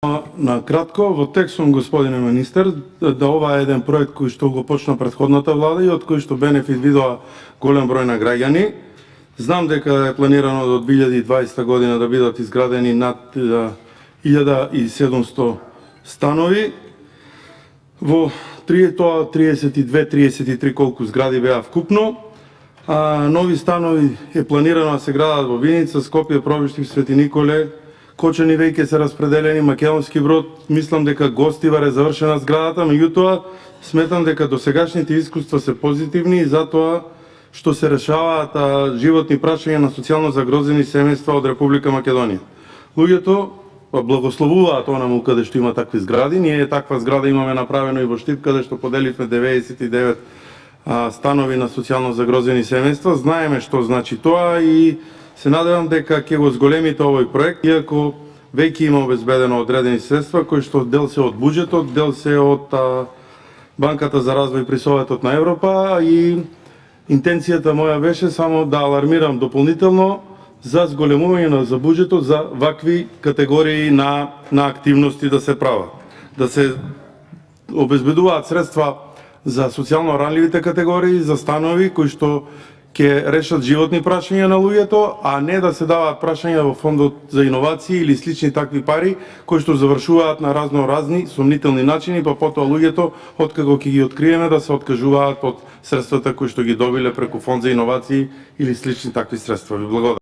На кратко, во текстом, господине министер, да ова е еден проект кој што го почна претходната влада и од кој што бенефит видоа голем број на граѓани. Знам дека е планирано до 2020 година да бидат изградени над 1700 станови. Во 32-33 колку згради беа вкупно. Нови станови е планирано да се градат во Виница, Скопје, Пробиштив, Свети Николе, Кочани веќе се распределени, Македонски Брод, мислам дека Гостивар е завршена зградата, меѓутоа сметам дека досегашните искуства се позитивни и затоа што се решаваат животни прашања на социјално загрозени семејства од Република Македонија. Луѓето благословуваат онаму каде што има такви згради. Ние таква зграда имаме направено и во Штип, каде што поделивме 99 станови на социјално загрозени семејства. Знаеме што значи тоа и се надевам дека ќе го зголемите овој проект, иако веќе има обезбедено одредени средства кои што дел се од буџетот, дел се од Банката за развој при Советот на Европа, и интенцијата моја беше само да алармирам дополнително за зголемување за буџетот за вакви категории на активности да се прават. Да се обезбедуваат средства за социјално ранливите категории, за станови кои што ќе решат животни прашања на луѓето, а не да се даваат прашања во фондот за иновации или слични такви пари кои што завршуваат на разни сомнителни начини, па потоа луѓето откако ќе ги откриеме да се откажуваат од средствата кои што ги добиле преку фонд за иновации или слични такви средства. Ви благодарам.